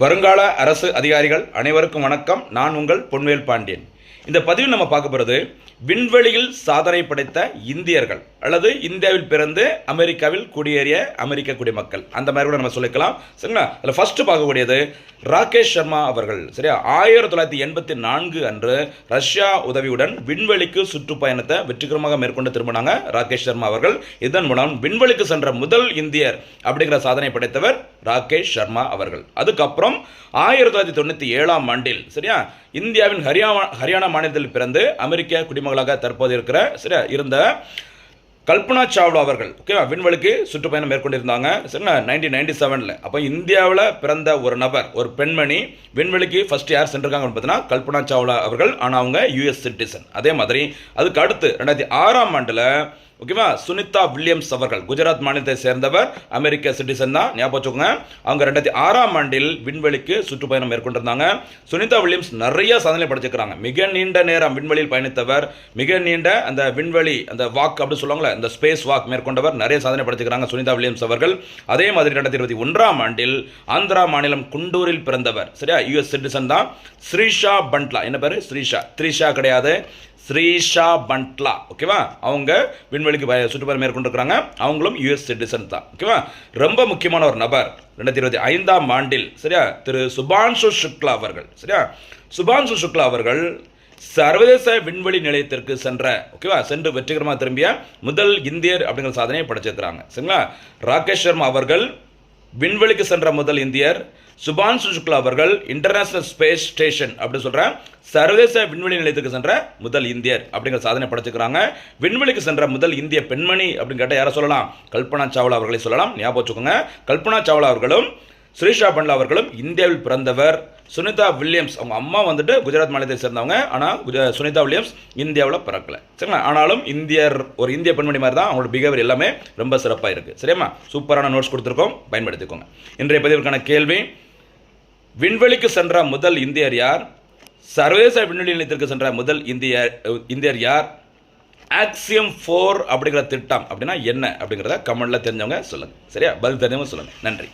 வருங்கால அரசு அதிகாரிகள் அனைவருக்கும் வணக்கம். நான் உங்கள் பொன்வேல் பாண்டியன். இந்த பதிவில் நம்ம பார்க்க போகிறது விண்வெளியில் சாதனை படைத்த இந்தியர்கள் அல்லது இந்தியாவில் பிறந்து அமெரிக்காவில் குடியேறிய அமெரிக்க குடிமக்கள், அந்த மாதிரி கூட நம்ம சொல்லிக்கலாம். சரிங்களா? அதில் ஃபர்ஸ்ட் பார்க்கக்கூடியது ராகேஷ் சர்மா அவர்கள். சரியா? 1984 அன்று ரஷ்யா உதவியுடன் விண்வெளிக்கு சுற்றுப்பயணத்தை வெற்றிகரமாக மேற்கொண்டு திரும்பினாங்க ராகேஷ் சர்மா அவர்கள். இதன் மூலம் விண்வெளிக்கு சென்ற முதல் இந்தியர் அப்படிங்கிற சாதனை படைத்தவர் ராகேஷ் சர்மா அவர்கள். அதுக்கப்புறம் 1997 ஆண்டில் சரியா இந்தியாவின் ஹரியானா மாநிலத்தில் பிறந்து அமெரிக்க குடிமகளாக தற்போது இருக்கிற சரியா இருந்த கல்பனா சாவ்லா அவர்கள் ஓகேவா விண்வெளிக்கு சுற்றுப்பயணம் மேற்கொண்டிருந்தாங்க. சரிங்களா? 1997. அப்போ இந்தியாவில் பிறந்த ஒரு நபர், ஒரு பெண்மணி விண்வெளிக்கு ஃபர்ஸ்ட் யார் சென்றிருக்காங்கன்னு பார்த்தீங்கன்னா கல்பனா சாவ்லா அவர்கள். ஆனால் அவங்க யூஎஸ் சிட்டிசன். அதே மாதிரி அதுக்கு அடுத்து 2006 ஆண்டில் ஓகேவா சுனிதா வில்லியம்ஸ் அவர்கள் குஜராத் மாநிலத்தை சேர்ந்தவர், அமெரிக்க சிட்டிசன் தான், ஞாபகம் வச்சுக்கோங்க. அவங்க 2006 ஆண்டில் விண்வெளிக்கு சுற்றுப்பயணம் மேற்கொண்டிருந்தாங்க. சுனிதா வில்லியம்ஸ் நிறைய சாதனை படைச்சிருக்கிறாங்க. மிக நீண்ட நேரம் விண்வெளியில் பயணித்தவர், மிக நீண்ட அந்த விண்வெளி அந்த வாக் அப்படி சொல்லுவாங்களே இந்த ஸ்பேஸ் வாக் மேற்கொண்டவர், நிறைய சாதனை படைச்சிருக்கிறாங்க சுனிதா வில்லியம்ஸ் அவர்கள். அதே மாதிரி 2021 ஆண்டில் ஆந்திரா மாநிலம் குண்டூரில் பிறந்தவர், சரியா யூஎஸ் சிட்டிசன் தான், ஸ்ரீஷா பண்ட்லா. என்ன பேரு? ஸ்ரீஷா. த்ரிஷா கிடையாது, ஸ்ரீஷா பண்ட்லா. ஓகேவா? அவங்க விண்வெளிக்கு சுற்றுப்பயணம் மேற்கொண்டிருக்கிறாங்க. அவங்களும் யூஎஸ் சிட்டிசன் தான். ஓகேவா? ரொம்ப முக்கியமான ஒரு நபர் 2025 ஆண்டில் சரியா திரு சுபான்ஷு சுக்லா அவர்கள். சரியா சுபான்ஷு சுக்லா அவர்கள் சர்வதேச விண்வெளி நிலையத்திற்கு சென்று வெற்றிகரமாக திரும்பிய முதல் இந்தியர் அப்படிங்கிற சாதனையை படைச்சிருக்கிறாங்க. சரிங்களா? ராகேஷ் சர்மா அவர்கள் விண்வெளிக்கு சென்ற முதல் இந்தியர், சுபான்ஷு சுக்லா அவர்கள் இன்டர்நேஷனல் ஸ்பேஸ் ஸ்டேஷன் அப்படி சொல்ற சர்வதேச விண்வெளி நிலையத்துக்கு சென்ற முதல் இந்தியர் அப்படிங்கிற சாதனை படைச்சிருக்கிறாங்க. விண்வெளிக்கு சென்ற முதல் இந்திய பெண்மணி அப்படின்னு கேட்டால் யாரை சொல்லலாம்? கல்பனா சாவ்லா அவர்களை சொல்லலாம். ஞாபகம் வச்சுக்கோங்க. கல்பனா சாவ்லா அவர்களும் ஸ்ரீஷா பண்ட்லா அவர்களும் இந்தியாவில் பிறந்தவர். சுனிதா வில்லியம்ஸ் அவங்க அம்மா வந்துட்டு குஜராத் மாநிலத்தை சேர்ந்தவங்க. ஆனால் சுனிதா வில்லியம்ஸ் இந்தியாவில் பிறக்கல. சரிங்களா? ஆனாலும் ஒரு இந்திய பெண்மணி மாதிரி தான் அவங்களோட பிஹேவியர் எல்லாமே ரொம்ப சிறப்பாக இருக்குது. சரியாம்மா? சூப்பரான நோட்ஸ் கொடுத்துருக்கோம், பயன்படுத்திக்கோங்க. இன்றைய பதிவுக்கான கேள்வி: விண்வெளிக்கு சென்ற முதல் இந்தியர் யார்? சர்வதேச விண்வெளி நிலையத்திற்கு சென்ற முதல் இந்தியர் யார்? ஆக்சியம் 4 அப்படிங்கிற திட்டம் அப்படின்னா என்ன அப்படிங்கிறத கமெண்ட்ல தெரிஞ்சவங்க சொல்லுங்க. சரியா? பதில் தெரிஞ்சவங்க சொல்லுங்க. நன்றி.